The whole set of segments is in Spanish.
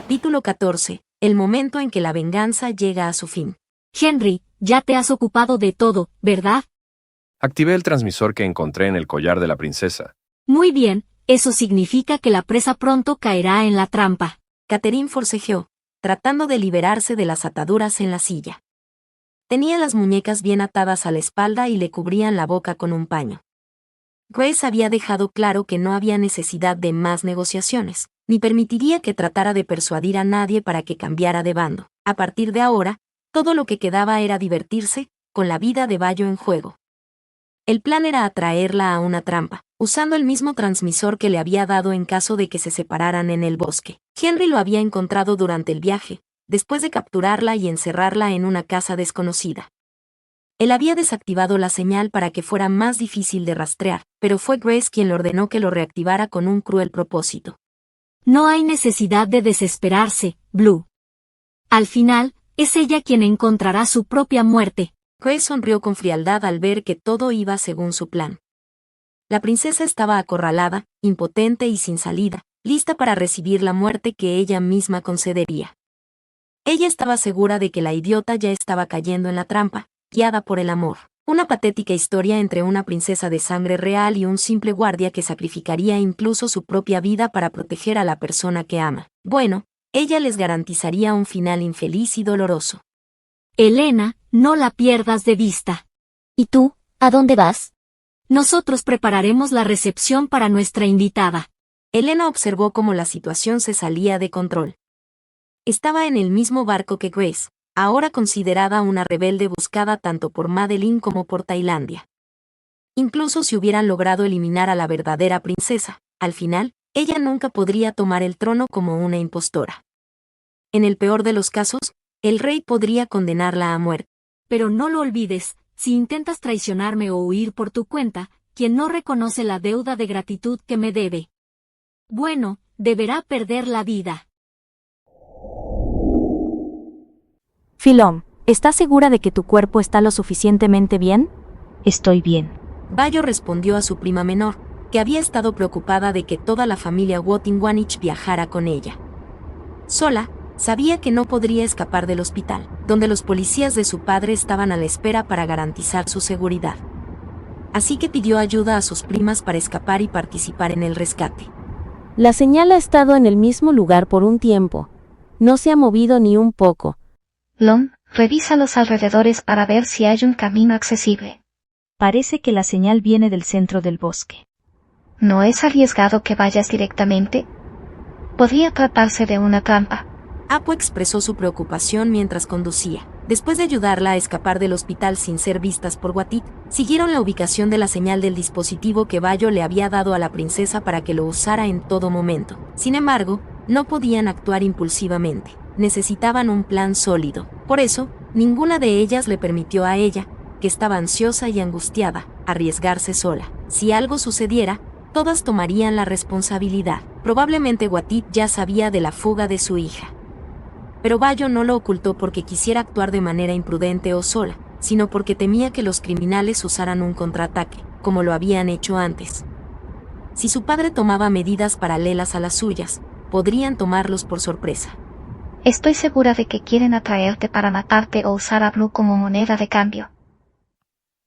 Capítulo 14. El momento en que la venganza llega a su fin. Henry, ya te has ocupado de todo, ¿verdad? Activé el transmisor que encontré en el collar de la princesa. Muy bien, eso significa que la presa pronto caerá en la trampa. Catherine forcejeó, tratando de liberarse de las ataduras en la silla. Tenía las muñecas bien atadas a la espalda y le cubrían la boca con un paño. Grace había dejado claro que no había necesidad de más negociaciones, ni permitiría que tratara de persuadir a nadie para que cambiara de bando. A partir de ahora, todo lo que quedaba era divertirse, con la vida de Bayo en juego. El plan era atraerla a una trampa, usando el mismo transmisor que le había dado en caso de que se separaran en el bosque. Henry lo había encontrado durante el viaje, después de capturarla y encerrarla en una casa desconocida. Él había desactivado la señal para que fuera más difícil de rastrear, pero fue Grace quien le ordenó que lo reactivara con un cruel propósito. No hay necesidad de desesperarse, Blue. Al final, es ella quien encontrará su propia muerte. Grace sonrió con frialdad al ver que todo iba según su plan. La princesa estaba acorralada, impotente y sin salida, lista para recibir la muerte que ella misma concedería. Ella estaba segura de que la idiota ya estaba cayendo en la trampa, guiada por el amor. Una patética historia entre una princesa de sangre real y un simple guardia que sacrificaría incluso su propia vida para proteger a la persona que ama. Bueno, ella les garantizaría un final infeliz y doloroso. Elena, no la pierdas de vista. ¿Y tú, a dónde vas? Nosotros prepararemos la recepción para nuestra invitada. Elena observó cómo la situación se salía de control. Estaba en el mismo barco que Grace, ahora considerada una rebelde buscada tanto por Madeline como por Tailandia. Incluso si hubieran logrado eliminar a la verdadera princesa, al final, ella nunca podría tomar el trono como una impostora. En el peor de los casos, el rey podría condenarla a muerte. Pero no lo olvides, si intentas traicionarme o huir por tu cuenta, quien no reconoce la deuda de gratitud que me debe, bueno, deberá perder la vida. Philom, ¿estás segura de que tu cuerpo está lo suficientemente bien? Estoy bien. Bayo respondió a su prima menor, que había estado preocupada de que toda la familia Wotinwanich viajara con ella. Sola, sabía que no podría escapar del hospital, donde los policías de su padre estaban a la espera para garantizar su seguridad. Así que pidió ayuda a sus primas para escapar y participar en el rescate. La señal ha estado en el mismo lugar por un tiempo. No se ha movido ni un poco. Lon, revisa los alrededores para ver si hay un camino accesible. Parece que la señal viene del centro del bosque. ¿No es arriesgado que vayas directamente? Podría tratarse de una trampa. Apo expresó su preocupación mientras conducía. Después de ayudarla a escapar del hospital sin ser vistas por Watit, siguieron la ubicación de la señal del dispositivo que Bayo le había dado a la princesa para que lo usara en todo momento. Sin embargo, no podían actuar impulsivamente. Necesitaban un plan sólido. Por eso, ninguna de ellas le permitió a ella, que estaba ansiosa y angustiada, arriesgarse sola. Si algo sucediera, todas tomarían la responsabilidad. Probablemente Watit ya sabía de la fuga de su hija. Pero Bayo no lo ocultó porque quisiera actuar de manera imprudente o sola, sino porque temía que los criminales usaran un contraataque, como lo habían hecho antes. Si su padre tomaba medidas paralelas a las suyas, podrían tomarlos por sorpresa. Estoy segura de que quieren atraerte para matarte o usar a Blue como moneda de cambio.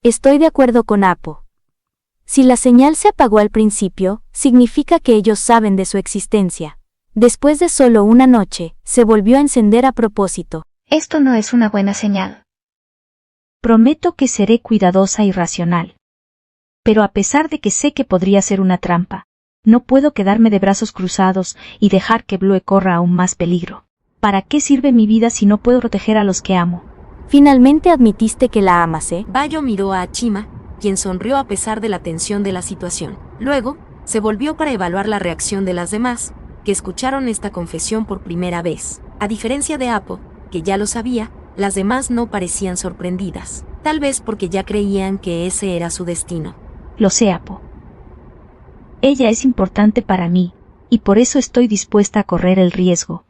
Estoy de acuerdo con Apo. Si la señal se apagó al principio, significa que ellos saben de su existencia. Después de solo una noche, se volvió a encender a propósito. Esto no es una buena señal. Prometo que seré cuidadosa y racional. Pero a pesar de que sé que podría ser una trampa, no puedo quedarme de brazos cruzados y dejar que Blue corra aún más peligro. ¿Para qué sirve mi vida si no puedo proteger a los que amo? Finalmente admitiste que la amas, ¿eh? Bayo miró a Achima, quien sonrió a pesar de la tensión de la situación. Luego, se volvió para evaluar la reacción de las demás, que escucharon esta confesión por primera vez. A diferencia de Apo, que ya lo sabía, las demás no parecían sorprendidas, tal vez porque ya creían que ese era su destino. Lo sé, Apo. Ella es importante para mí, y por eso estoy dispuesta a correr el riesgo.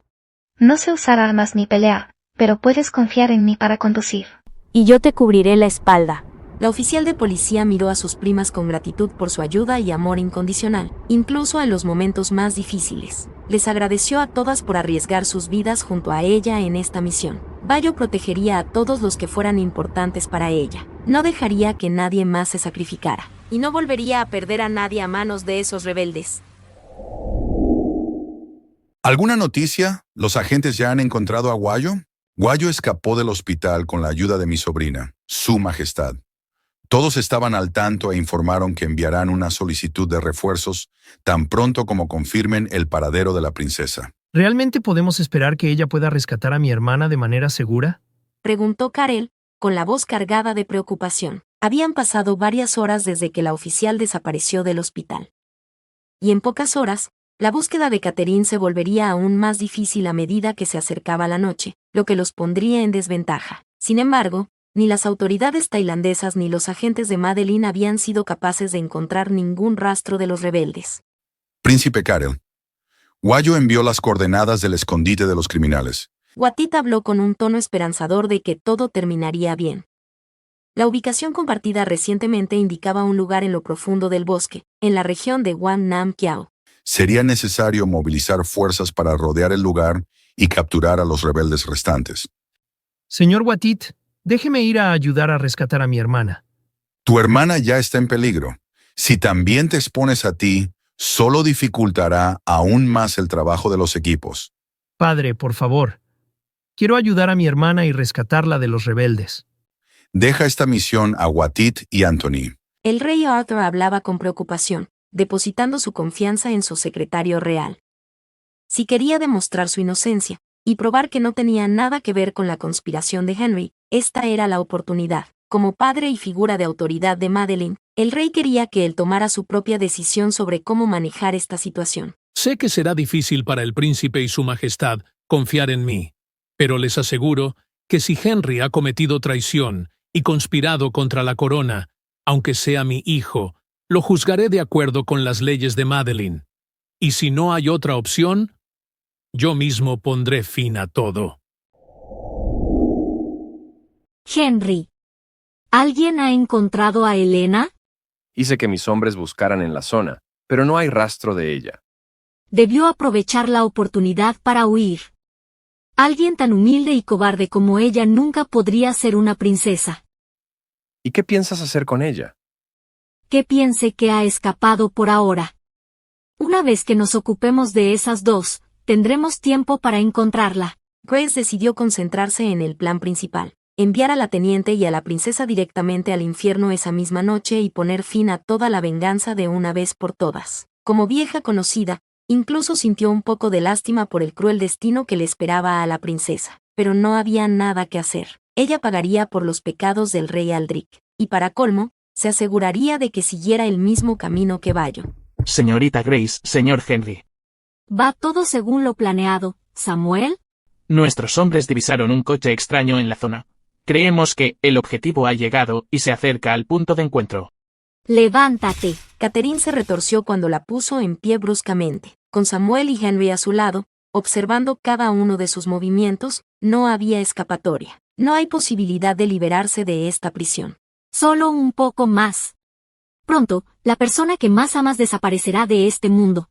No sé usar armas ni pelear, pero puedes confiar en mí para conducir. Y yo te cubriré la espalda. La oficial de policía miró a sus primas con gratitud por su ayuda y amor incondicional, incluso en los momentos más difíciles. Les agradeció a todas por arriesgar sus vidas junto a ella en esta misión. Bayo protegería a todos los que fueran importantes para ella. No dejaría que nadie más se sacrificara. Y no volvería a perder a nadie a manos de esos rebeldes. ¿Alguna noticia? ¿Los agentes ya han encontrado a Guayo? Guayo escapó del hospital con la ayuda de mi sobrina, Su Majestad. Todos estaban al tanto e informaron que enviarán una solicitud de refuerzos tan pronto como confirmen el paradero de la princesa. ¿Realmente podemos esperar que ella pueda rescatar a mi hermana de manera segura? Preguntó Karel, con la voz cargada de preocupación. Habían pasado varias horas desde que la oficial desapareció del hospital. Y en pocas horas, la búsqueda de Catherine se volvería aún más difícil a medida que se acercaba la noche, lo que los pondría en desventaja. Sin embargo, ni las autoridades tailandesas ni los agentes de Madeline habían sido capaces de encontrar ningún rastro de los rebeldes. Príncipe Karel, Guayo envió las coordenadas del escondite de los criminales. Watit habló con un tono esperanzador de que todo terminaría bien. La ubicación compartida recientemente indicaba un lugar en lo profundo del bosque, en la región de Wan Nam Kiao. Sería necesario movilizar fuerzas para rodear el lugar y capturar a los rebeldes restantes. Señor Watit, déjeme ir a ayudar a rescatar a mi hermana. Tu hermana ya está en peligro. Si también te expones a ti, solo dificultará aún más el trabajo de los equipos. Padre, por favor. Quiero ayudar a mi hermana y rescatarla de los rebeldes. Deja esta misión a Watit y Anthony. El rey Arthur hablaba con preocupación, depositando su confianza en su secretario real. Si quería demostrar su inocencia y probar que no tenía nada que ver con la conspiración de Henry, esta era la oportunidad. Como padre y figura de autoridad de Madeline, el rey quería que él tomara su propia decisión sobre cómo manejar esta situación. Sé que será difícil para el príncipe y su majestad confiar en mí, pero les aseguro que si Henry ha cometido traición y conspirado contra la corona, aunque sea mi hijo, lo juzgaré de acuerdo con las leyes de Madeline. Y si no hay otra opción, yo mismo pondré fin a todo. Henry. ¿Alguien ha encontrado a Elena? Hice que mis hombres buscaran en la zona, pero no hay rastro de ella. Debió aprovechar la oportunidad para huir. Alguien tan humilde y cobarde como ella nunca podría ser una princesa. ¿Y qué piensas hacer con ella? Que piense que ha escapado por ahora. Una vez que nos ocupemos de esas dos, tendremos tiempo para encontrarla. Grace decidió concentrarse en el plan principal, enviar a la teniente y a la princesa directamente al infierno esa misma noche y poner fin a toda la venganza de una vez por todas. Como vieja conocida, incluso sintió un poco de lástima por el cruel destino que le esperaba a la princesa, pero no había nada que hacer. Ella pagaría por los pecados del rey Aldrich, y para colmo, se aseguraría de que siguiera el mismo camino que Bayo. Señorita Grace, señor Henry. ¿Va todo según lo planeado, Samuel? Nuestros hombres divisaron un coche extraño en la zona. Creemos que el objetivo ha llegado y se acerca al punto de encuentro. Levántate. Catherine se retorció cuando la puso en pie bruscamente. Con Samuel y Henry a su lado, observando cada uno de sus movimientos, no había escapatoria. No hay posibilidad de liberarse de esta prisión. Solo un poco más. Pronto, la persona que más amas desaparecerá de este mundo.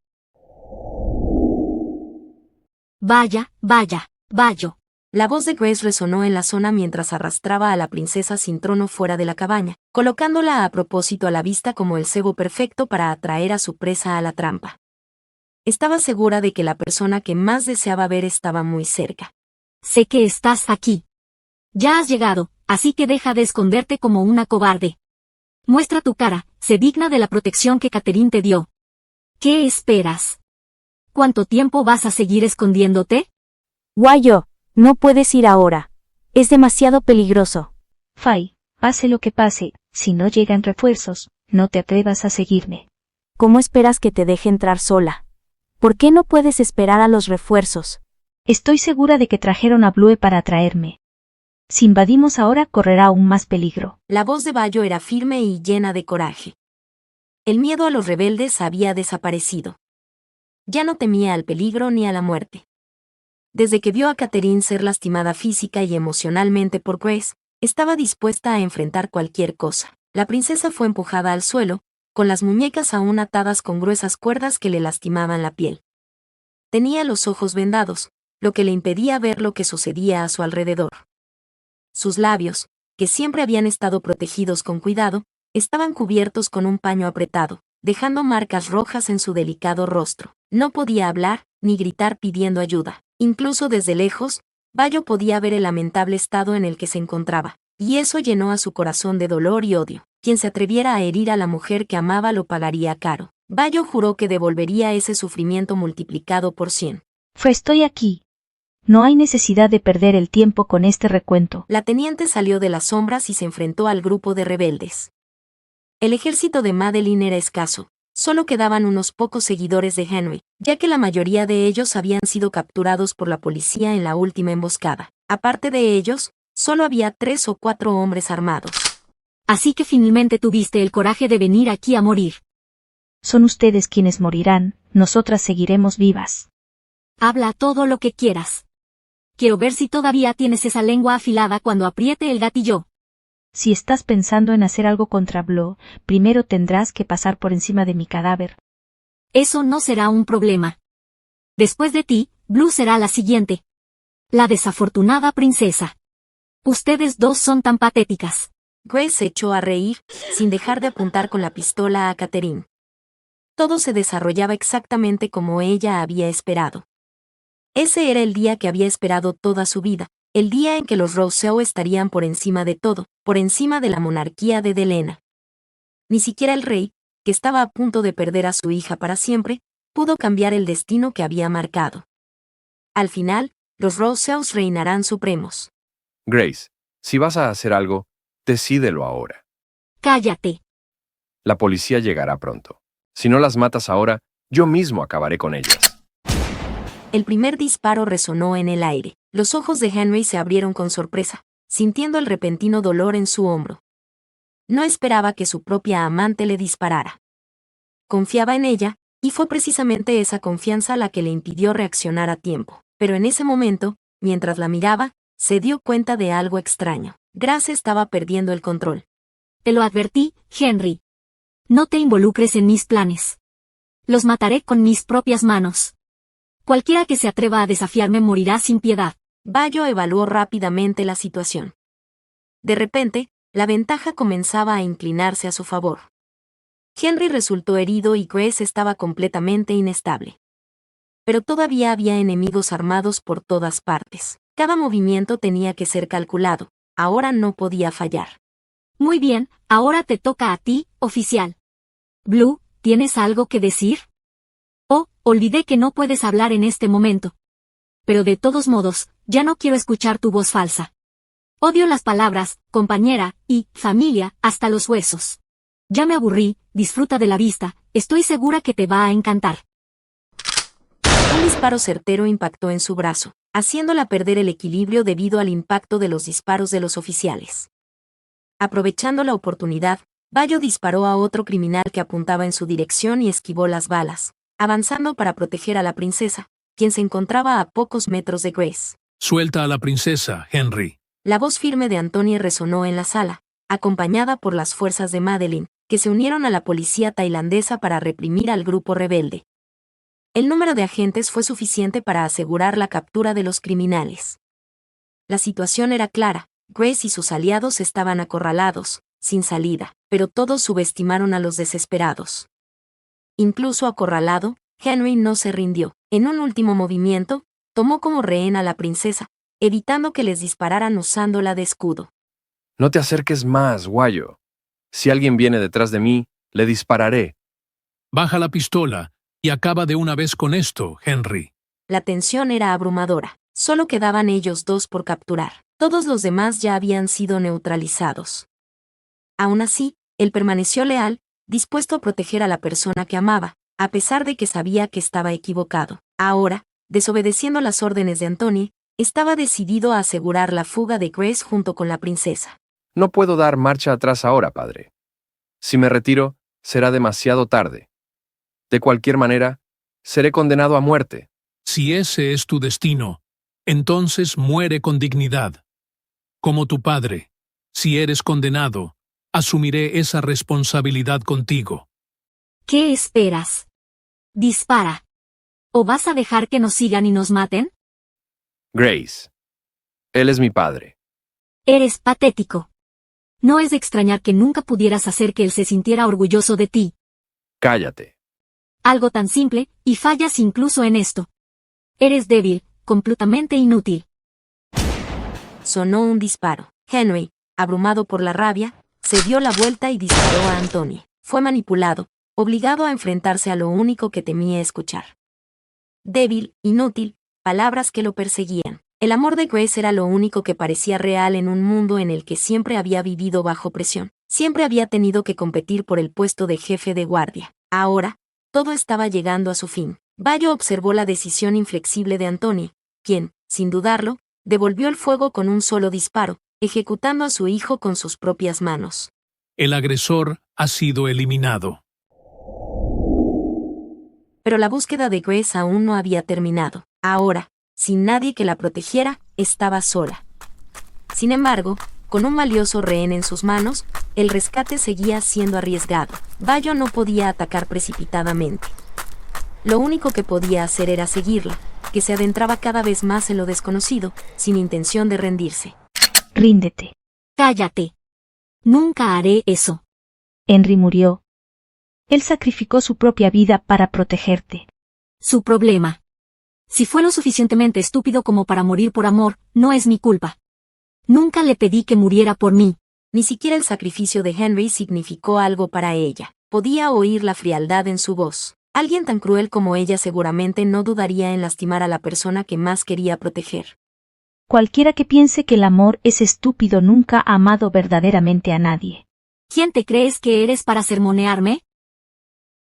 Vaya, Bayo. La voz de Grace resonó en la zona mientras arrastraba a la princesa sin trono fuera de la cabaña, colocándola a propósito a la vista como el cebo perfecto para atraer a su presa a la trampa. Estaba segura de que la persona que más deseaba ver estaba muy cerca. Sé que estás aquí. Ya has llegado, así que deja de esconderte como una cobarde. Muestra tu cara, sé digna de la protección que Catherine te dio. ¿Qué esperas? ¿Cuánto tiempo vas a seguir escondiéndote? Guayo, no puedes ir ahora. Es demasiado peligroso. Fai, pase lo que pase, si no llegan refuerzos, no te atrevas a seguirme. ¿Cómo esperas que te deje entrar sola? ¿Por qué no puedes esperar a los refuerzos? Estoy segura de que trajeron a Blue para atraerme. Si invadimos ahora correrá aún más peligro. La voz de Bayo era firme y llena de coraje. El miedo a los rebeldes había desaparecido. Ya no temía al peligro ni a la muerte. Desde que vio a Catherine ser lastimada física y emocionalmente por Grace, estaba dispuesta a enfrentar cualquier cosa. La princesa fue empujada al suelo, con las muñecas aún atadas con gruesas cuerdas que le lastimaban la piel. Tenía los ojos vendados, lo que le impedía ver lo que sucedía a su alrededor. Sus labios, que siempre habían estado protegidos con cuidado, estaban cubiertos con un paño apretado, dejando marcas rojas en su delicado rostro. No podía hablar, ni gritar pidiendo ayuda. Incluso desde lejos, Bayo podía ver el lamentable estado en el que se encontraba, y eso llenó a su corazón de dolor y odio. Quien se atreviera a herir a la mujer que amaba lo pagaría caro. Bayo juró que devolvería ese sufrimiento multiplicado por 100. Estoy aquí. No hay necesidad de perder el tiempo con este recuento. La teniente salió de las sombras y se enfrentó al grupo de rebeldes. El ejército de Madeline era escaso. Solo quedaban unos pocos seguidores de Henry, ya que la mayoría de ellos habían sido capturados por la policía en la última emboscada. Aparte de ellos, solo había 3 o 4 hombres armados. Así que finalmente tuviste el coraje de venir aquí a morir. Son ustedes quienes morirán, nosotras seguiremos vivas. Habla todo lo que quieras. Quiero ver si todavía tienes esa lengua afilada cuando apriete el gatillo. Si estás pensando en hacer algo contra Blue, primero tendrás que pasar por encima de mi cadáver. Eso no será un problema. Después de ti, Blue será la siguiente. La desafortunada princesa. Ustedes dos son tan patéticas. Grace se echó a reír, sin dejar de apuntar con la pistola a Catherine. Todo se desarrollaba exactamente como ella había esperado. Ese era el día que había esperado toda su vida, el día en que los Rousseau estarían por encima de todo, por encima de la monarquía de Delena. Ni siquiera el rey, que estaba a punto de perder a su hija para siempre, pudo cambiar el destino que había marcado. Al final, los Rousseaus reinarán supremos. Grace, si vas a hacer algo, decídelo ahora. Cállate. La policía llegará pronto. Si no las matas ahora, yo mismo acabaré con ellas. El primer disparo resonó en el aire. Los ojos de Henry se abrieron con sorpresa, sintiendo el repentino dolor en su hombro. No esperaba que su propia amante le disparara. Confiaba en ella, y fue precisamente esa confianza la que le impidió reaccionar a tiempo. Pero en ese momento, mientras la miraba, se dio cuenta de algo extraño. Grace estaba perdiendo el control. Te lo advertí, Henry. No te involucres en mis planes. Los mataré con mis propias manos. Cualquiera que se atreva a desafiarme morirá sin piedad. Bayo evaluó rápidamente la situación. De repente, la ventaja comenzaba a inclinarse a su favor. Henry resultó herido y Grace estaba completamente inestable. Pero todavía había enemigos armados por todas partes. Cada movimiento tenía que ser calculado. Ahora no podía fallar. Muy bien, ahora te toca a ti, oficial. Blue, ¿tienes algo que decir? Oh, olvidé que no puedes hablar en este momento. Pero de todos modos, ya no quiero escuchar tu voz falsa. Odio las palabras, compañera, y familia, hasta los huesos. Ya me aburrí, disfruta de la vista, estoy segura que te va a encantar. Un disparo certero impactó en su brazo, haciéndola perder el equilibrio debido al impacto de los disparos de los oficiales. Aprovechando la oportunidad, Bayo disparó a otro criminal que apuntaba en su dirección y esquivó las balas, avanzando para proteger a la princesa, quien se encontraba a pocos metros de Grace. Suelta a la princesa, Henry. La voz firme de Antonie resonó en la sala, acompañada por las fuerzas de Madeline, que se unieron a la policía tailandesa para reprimir al grupo rebelde. El número de agentes fue suficiente para asegurar la captura de los criminales. La situación era clara, Grace y sus aliados estaban acorralados, sin salida, pero todos subestimaron a los desesperados. Incluso acorralado, Henry no se rindió. En un último movimiento, tomó como rehén a la princesa, evitando que les dispararan usándola de escudo. No te acerques más, guayo. Si alguien viene detrás de mí, le dispararé. Baja la pistola y acaba de una vez con esto, Henry. La tensión era abrumadora. Solo quedaban ellos dos por capturar. Todos los demás ya habían sido neutralizados. Aún así, él permaneció leal, dispuesto a proteger a la persona que amaba, a pesar de que sabía que estaba equivocado. Ahora, desobedeciendo las órdenes de Antonie, estaba decidido a asegurar la fuga de Grace junto con la princesa. No puedo dar marcha atrás ahora, padre. Si me retiro, será demasiado tarde. De cualquier manera, seré condenado a muerte. Si ese es tu destino, entonces muere con dignidad. Como tu padre, si eres condenado, Asumiré esa responsabilidad contigo. ¿Qué esperas? Dispara. ¿O vas a dejar que nos sigan y nos maten? Grace. Él es mi padre. Eres patético. No es de extrañar que nunca pudieras hacer que él se sintiera orgulloso de ti. Cállate. Algo tan simple, y fallas incluso en esto. Eres débil, completamente inútil. Sonó un disparo. Henry, abrumado por la rabia, se dio la vuelta y disparó a Anthony. Fue manipulado, obligado a enfrentarse a lo único que temía escuchar. Débil, inútil, palabras que lo perseguían. El amor de Grace era lo único que parecía real en un mundo en el que siempre había vivido bajo presión. Siempre había tenido que competir por el puesto de jefe de guardia. Ahora, todo estaba llegando a su fin. Bayo observó la decisión inflexible de Anthony, quien, sin dudarlo, devolvió el fuego con un solo disparo, ejecutando a su hijo con sus propias manos. El agresor ha sido eliminado. Pero la búsqueda de Grace aún no había terminado. Ahora, sin nadie que la protegiera, estaba sola. Sin embargo, con un valioso rehén en sus manos, el rescate seguía siendo arriesgado. Bayo no podía atacar precipitadamente. Lo único que podía hacer era seguirla, que se adentraba cada vez más en lo desconocido, sin intención de rendirse. Ríndete. Cállate. Nunca haré eso. Henry murió. Él sacrificó su propia vida para protegerte. Su problema. Si fue lo suficientemente estúpido como para morir por amor, no es mi culpa. Nunca le pedí que muriera por mí. Ni siquiera el sacrificio de Henry significó algo para ella. Podía oír la frialdad en su voz. Alguien tan cruel como ella seguramente no dudaría en lastimar a la persona que más quería proteger. Cualquiera que piense que el amor es estúpido nunca ha amado verdaderamente a nadie. ¿Quién te crees que eres para sermonearme?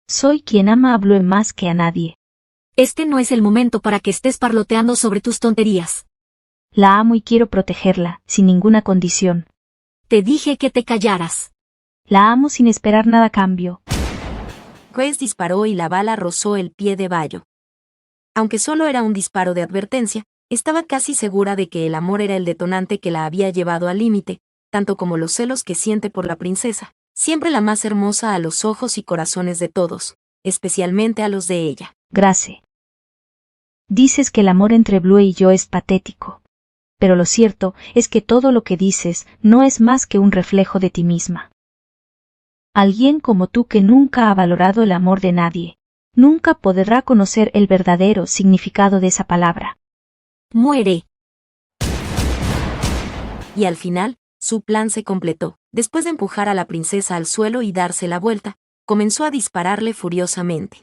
Soy quien ama a Blue más que a nadie. Este no es el momento para que estés parloteando sobre tus tonterías. La amo y quiero protegerla, sin ninguna condición. Te dije que te callaras. La amo sin esperar nada a cambio. Grace disparó y la bala rozó el pie de Bayo. Aunque solo era un disparo de advertencia, estaba casi segura de que el amor era el detonante que la había llevado al límite, tanto como los celos que siente por la princesa, siempre la más hermosa a los ojos y corazones de todos, especialmente a los de ella. Grace. Dices que el amor entre Blue y yo es patético. Pero lo cierto es que todo lo que dices no es más que un reflejo de ti misma. Alguien como tú que nunca ha valorado el amor de nadie, nunca podrá conocer el verdadero significado de esa palabra. Muere. Y al final, su plan se completó. Después de empujar a la princesa al suelo y darse la vuelta, comenzó a dispararle furiosamente.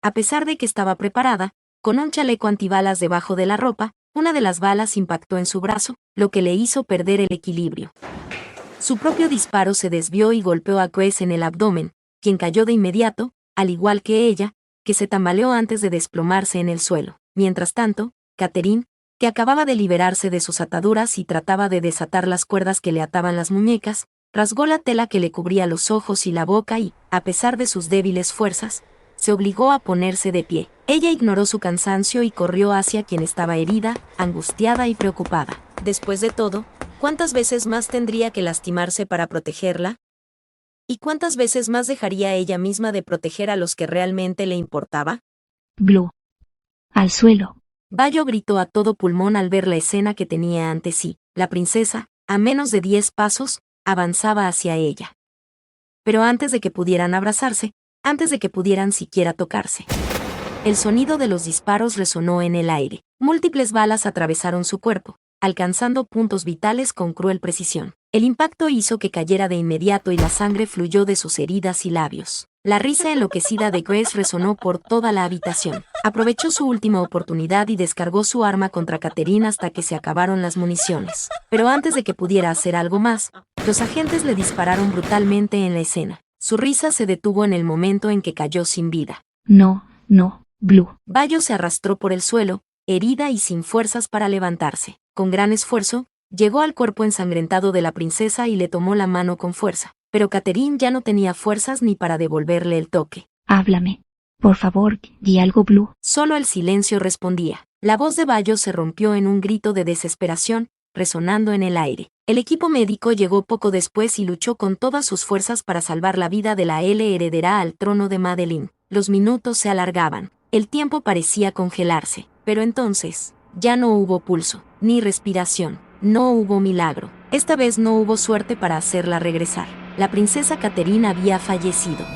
A pesar de que estaba preparada, con un chaleco antibalas debajo de la ropa, una de las balas impactó en su brazo, lo que le hizo perder el equilibrio. Su propio disparo se desvió y golpeó a Grace en el abdomen, quien cayó de inmediato, al igual que ella, que se tambaleó antes de desplomarse en el suelo. Mientras tanto, Catherine, que acababa de liberarse de sus ataduras y trataba de desatar las cuerdas que le ataban las muñecas, rasgó la tela que le cubría los ojos y la boca y, a pesar de sus débiles fuerzas, se obligó a ponerse de pie. Ella ignoró su cansancio y corrió hacia quien estaba herida, angustiada y preocupada. Después de todo, ¿cuántas veces más tendría que lastimarse para protegerla? ¿Y cuántas veces más dejaría ella misma de proteger a los que realmente le importaba? Blue. Al suelo. Bayo gritó a todo pulmón al ver la escena que tenía ante sí. La princesa, a menos de 10 pasos, avanzaba hacia ella. Pero antes de que pudieran abrazarse, antes de que pudieran siquiera tocarse, el sonido de los disparos resonó en el aire. Múltiples balas atravesaron su cuerpo, alcanzando puntos vitales con cruel precisión. El impacto hizo que cayera de inmediato y la sangre fluyó de sus heridas y labios. La risa enloquecida de Grace resonó por toda la habitación. Aprovechó su última oportunidad y descargó su arma contra Catherine hasta que se acabaron las municiones. Pero antes de que pudiera hacer algo más, los agentes le dispararon brutalmente en la escena. Su risa se detuvo en el momento en que cayó sin vida. No, Blue. Bayo se arrastró por el suelo, herida y sin fuerzas para levantarse. Con gran esfuerzo, llegó al cuerpo ensangrentado de la princesa y le tomó la mano con fuerza. Pero Catherine ya no tenía fuerzas ni para devolverle el toque. Háblame. Por favor, di algo, Blue. Solo el silencio respondía. La voz de Bayo se rompió en un grito de desesperación, resonando en el aire. El equipo médico llegó poco después y luchó con todas sus fuerzas para salvar la vida de la heredera al trono de Madeline. Los minutos se alargaban. El tiempo parecía congelarse. Pero entonces, ya no hubo pulso, ni respiración. No hubo milagro. Esta vez no hubo suerte para hacerla regresar. La princesa Catherine había fallecido.